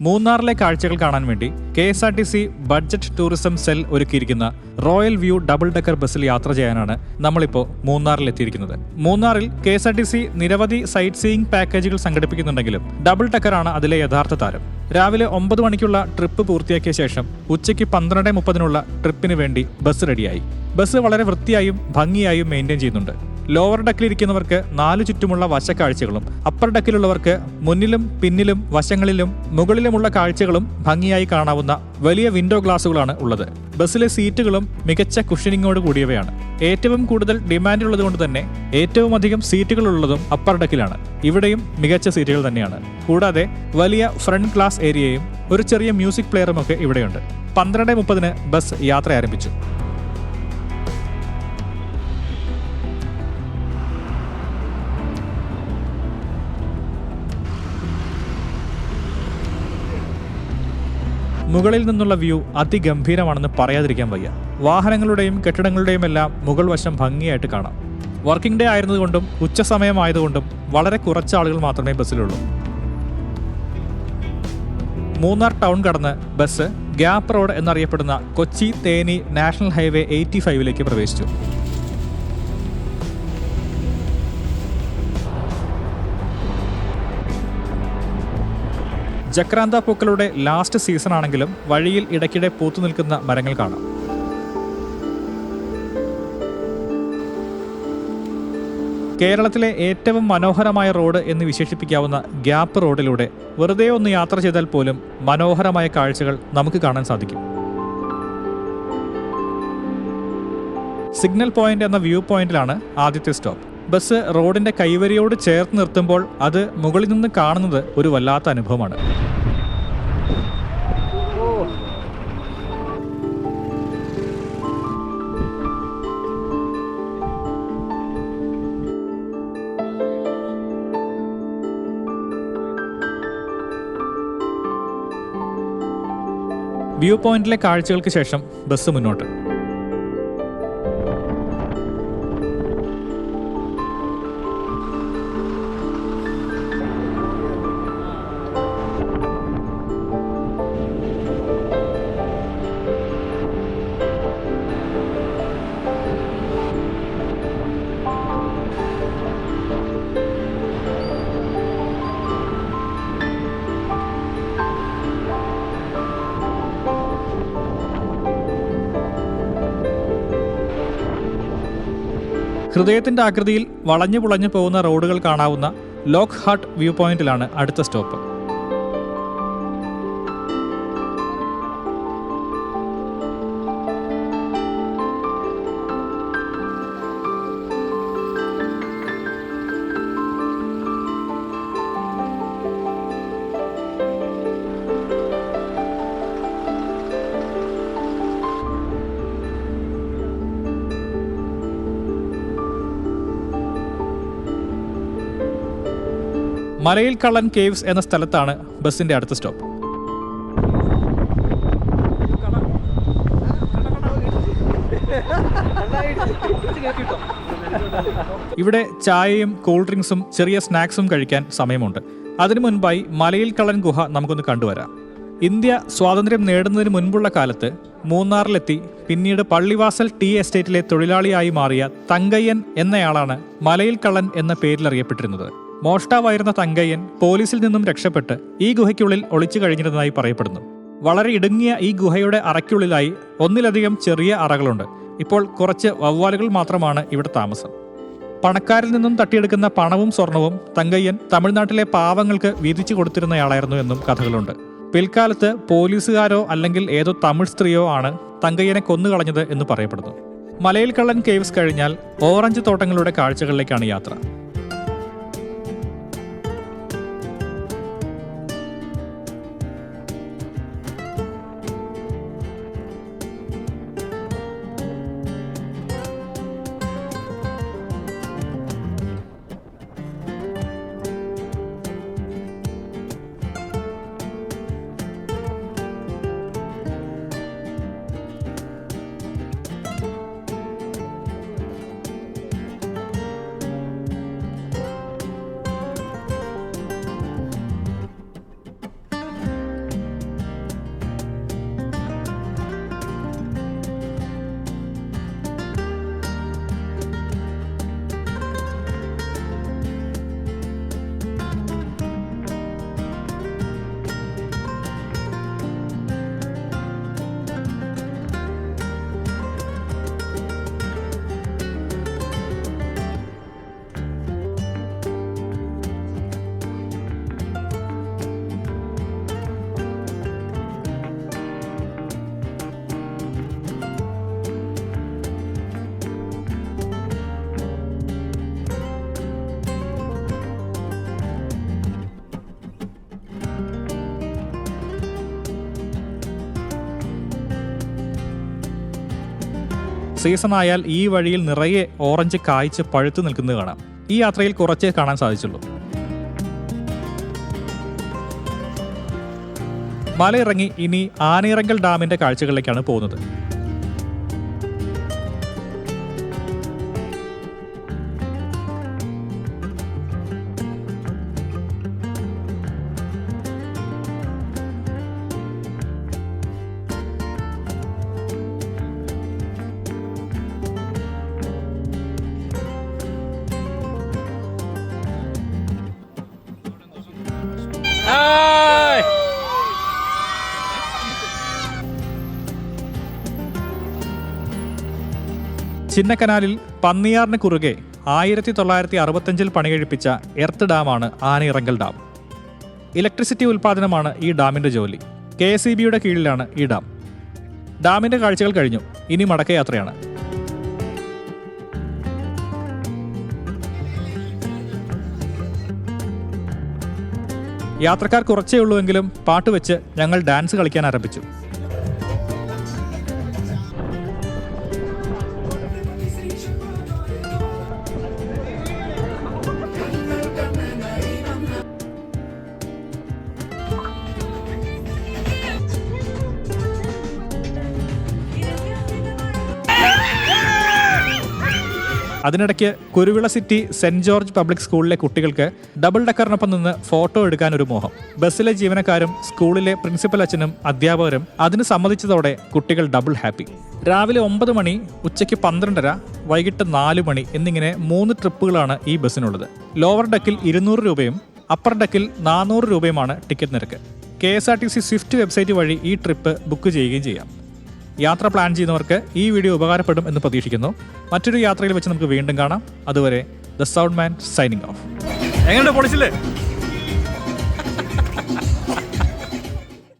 മൂന്നാറിലെ കാഴ്ചകൾ കാണാൻ വേണ്ടി KSRTC ബഡ്ജറ്റ് ടൂറിസം സെൽ ഒരുക്കിയിരിക്കുന്ന റോയൽ വ്യൂ ഡബിൾ ഡെക്കർ ബസ്സിൽ യാത്ര ചെയ്യാനാണ് നമ്മളിപ്പോൾ മൂന്നാറിൽ എത്തിയിരിക്കുന്നത്. മൂന്നാറിൽ KSRTC നിരവധി സൈറ്റ് സീയിങ് പാക്കേജുകൾ സംഘടിപ്പിക്കുന്നുണ്ടെങ്കിലും ഡബിൾ ഡെക്കറാണ് അതിലെ യഥാർത്ഥ താരം. രാവിലെ 9 മണിക്കുള്ള ട്രിപ്പ് പൂർത്തിയാക്കിയ ശേഷം ഉച്ചയ്ക്ക് 12:30 ട്രിപ്പിന് വേണ്ടി ബസ് റെഡിയായി. ബസ് വളരെ വൃത്തിയായും ഭംഗിയായും മെയിൻറ്റെയിൻ ചെയ്യുന്നുണ്ട്. ലോവർ ഡെക്കിലിരിക്കുന്നവർക്ക് 4 ചുറ്റുമുള്ള വശക്കാഴ്ചകളും അപ്പർ ഡെക്കിലുള്ളവർക്ക് മുന്നിലും പിന്നിലും വശങ്ങളിലും മുകളിലുമുള്ള കാഴ്ചകളും ഭംഗിയായി കാണാവുന്ന വലിയ വിൻഡോ ഗ്ലാസുകളാണ് ഉള്ളത്. ബസ്സിലെ സീറ്റുകളും മികച്ച കുഷനിങ്ങോട് കൂടിയവയാണ്. ഏറ്റവും കൂടുതൽ ഡിമാൻഡ് ഉള്ളതുകൊണ്ട് തന്നെ ഏറ്റവും അധികം സീറ്റുകൾ ഉള്ളതും അപ്പർ ഡെക്കിലാണ്. ഇവിടെയും മികച്ച സീറ്റുകൾ തന്നെയാണ്. കൂടാതെ വലിയ ഫ്രണ്ട് ക്ലാസ് ഏരിയയും ഒരു ചെറിയ മ്യൂസിക് പ്ലെയറും ഒക്കെ ഇവിടെയുണ്ട്. 12:30 ബസ് യാത്ര ആരംഭിച്ചു. മുകളിൽ നിന്നുള്ള വ്യൂ അതിഗംഭീരമാണെന്ന് പറയാതിരിക്കാൻ വയ്യ. വാഹനങ്ങളുടെയും കെട്ടിടങ്ങളുടെയും എല്ലാം മുകൾ വശം ഭംഗിയായിട്ട് കാണാം. വർക്കിംഗ് ഡേ ആയിരുന്നതുകൊണ്ടും ഉച്ചസമയമായതുകൊണ്ടും വളരെ കുറച്ച് ആളുകൾ മാത്രമേ ബസ്സിലുള്ളൂ. മൂന്നാർ ടൗൺ കടന്ന് ബസ് ഗ്യാപ്പ് റോഡ് എന്നറിയപ്പെടുന്ന കൊച്ചി തേനി നാഷണൽ ഹൈവേ 85 പ്രവേശിച്ചു. ജക്രാന്ത പൂക്കളുടെ ലാസ്റ്റ് സീസൺ ആണെങ്കിലും വഴിയിൽ ഇടയ്ക്കിടെ പൂത്തു നിൽക്കുന്ന മരങ്ങൾ കാണാം. കേരളത്തിലെ ഏറ്റവും മനോഹരമായ റോഡ് എന്ന് വിശേഷിപ്പിക്കാവുന്ന ഗ്യാപ്പ് റോഡിലൂടെ വെറുതെ ഒന്ന് യാത്ര ചെയ്താൽ പോലും മനോഹരമായ കാഴ്ചകൾ നമുക്ക് കാണാൻ സാധിക്കും. സിഗ്നൽ പോയിന്റ് എന്ന വ്യൂ പോയിന്റിലാണ് ആദ്യത്തെ സ്റ്റോപ്പ്. ബസ് റോഡിന്റെ കൈവരിയോട് ചേർത്ത് നിർത്തുമ്പോൾ അത് മുകളിൽ നിന്ന് കാണുന്നത് ഒരു വല്ലാത്ത അനുഭവമാണ്. വ്യൂ പോയിന്റിലെ കാഴ്ചകൾക്ക് ശേഷം ബസ് മുന്നോട്ട്. ഹൃദയത്തിന്റെ ആകൃതിയിൽ വളഞ്ഞു പുളഞ്ഞു പോകുന്ന റോഡുകൾ കാണാവുന്ന ലോക്ക് ഹാർട്ട് വ്യൂ പോയിന്റിലാണ് അടുത്ത സ്റ്റോപ്പ്. മലയിൽ കള്ളൻ കേവ്സ് എന്ന സ്ഥലത്താണ് ബസിന്റെ അടുത്ത സ്റ്റോപ്പ്. ഇവിടെ ചായയും കൂൾ ഡ്രിങ്ക്സും ചെറിയ സ്നാക്സും കഴിക്കാൻ സമയമുണ്ട്. അതിനു മുൻപായി മലയിൽ കള്ളൻ ഗുഹ നമുക്കൊന്ന് കണ്ടുവരാം. ഇന്ത്യ സ്വാതന്ത്ര്യം നേടുന്നതിന് മുൻപുള്ള കാലത്ത് മൂന്നാറിലെത്തി പിന്നീട് പള്ളിവാസൽ ടീ എസ്റ്റേറ്റിലെ തൊഴിലാളിയായി മാറിയ തങ്കയ്യൻ എന്നയാളാണ് മലയിൽ കള്ളൻ എന്ന പേരിൽ അറിയപ്പെട്ടിരുന്നത്. മോഷ്ടാവായിരുന്ന തങ്കയ്യൻ പോലീസിൽ നിന്നും രക്ഷപ്പെട്ട് ഈ ഗുഹയ്ക്കുള്ളിൽ ഒളിച്ചു കഴിഞ്ഞിരുന്നതായി പറയപ്പെടുന്നു. വളരെ ഇടുങ്ങിയ ഈ ഗുഹയുടെ അറയ്ക്കുള്ളിലായി ഒന്നിലധികം ചെറിയ അറകളുണ്ട്. ഇപ്പോൾ കുറച്ച് വവ്വാലുകൾ മാത്രമാണ് ഇവിടെ താമസം. പണക്കാരിൽ നിന്നും തട്ടിയെടുക്കുന്ന പണവും സ്വർണവും തങ്കയ്യൻ തമിഴ്നാട്ടിലെ പാവങ്ങൾക്ക് വീതിച്ചു കൊടുത്തിരുന്നയാളായിരുന്നു എന്നും കഥകളുണ്ട്. പിൽക്കാലത്ത് പോലീസുകാരോ അല്ലെങ്കിൽ ഏതോ തമിഴ് സ്ത്രീയോ ആണ് തങ്കയ്യനെ കൊന്നുകളഞ്ഞത് എന്ന് പറയപ്പെടുന്നു. മലയിൽ കള്ളൻ കേവ്സ് കഴിഞ്ഞാൽ ഓറഞ്ച് തോട്ടങ്ങളുടെ കാഴ്ചകളിലേക്കാണ് യാത്ര. സീസൺ ആയാൽ ഈ വഴിയിൽ നിറയെ ഓറഞ്ച് കായ്ച്ച് പഴുത്തു നിൽക്കുന്നത് കാണാം. ഈ യാത്രയിൽ കുറച്ചേ കാണാൻ സാധിച്ചുള്ളൂ. മലയിറങ്ങി ഇനി ആനയിറങ്കൽ ഡാമിന്റെ കാഴ്ചകളിലേക്കാണ് പോകുന്നത്. ചിന്നക്കനാലിൽ പന്നിയാറിന് കുറുകെ 1965 പണികഴിപ്പിച്ച എർത്ത് ഡാമാണ് ആനയിറങ്കൽ ഡാം. ഇലക്ട്രിസിറ്റി ഉൽപ്പാദനമാണ് ഈ ഡാമിന്റെ ജോലി. KSEBയുടെ കീഴിലാണ് ഈ ഡാം. ഡാമിന്റെ കാഴ്ചകൾ കഴിഞ്ഞു, ഇനി മടക്കയാത്രയാണ്. യാത്രക്കാർ കുറച്ചേ ഉള്ളൂവെങ്കിലും പാട്ടുവെച്ച് ഞങ്ങൾ ഡാൻസ് കളിക്കാൻ ആരംഭിച്ചു. അതിനിടയ്ക്ക് Kuruvila city saint George public സ്കൂളിലെ കുട്ടികൾക്ക് ഡബിൾ ഡക്കറിനൊപ്പം നിന്ന് ഫോട്ടോ എടുക്കാൻ ഒരു മോഹം. ബസ്സിലെ ജീവനക്കാരും സ്കൂളിലെ പ്രിൻസിപ്പൽ അച്ഛനും അധ്യാപകരും അതിന് സമ്മതിച്ചതോടെ കുട്ടികൾ ഡബിൾ ഹാപ്പി. രാവിലെ 9 മണി, ഉച്ചയ്ക്ക് 12:30, വൈകിട്ട് 4 മണി എന്നിങ്ങനെ 3 ട്രിപ്പുകളാണ് ഈ ബസ്സിനുള്ളത്. ലോവർ ഡെക്കിൽ 200 രൂപയും അപ്പർ ഡെക്കിൽ 400 രൂപയുമാണ് ടിക്കറ്റ് നിരക്ക്. KSRTC സ്വിഫ്റ്റ് വെബ്സൈറ്റ് വഴി ഈ ട്രിപ്പ് ബുക്ക് ചെയ്യുകയും ചെയ്യാം. യാത്ര പ്ലാൻ ചെയ്യുന്നവർക്ക് ഈ വീഡിയോ ഉപകാരപ്പെടും എന്ന് പ്രതീക്ഷിക്കുന്നു. മറ്റൊരു യാത്രയിൽ വെച്ച് നമുക്ക് വീണ്ടും കാണാം. അതുവരെ the sound man signing off. എങ്ങനെ പൊളിച്ചില്ലേ?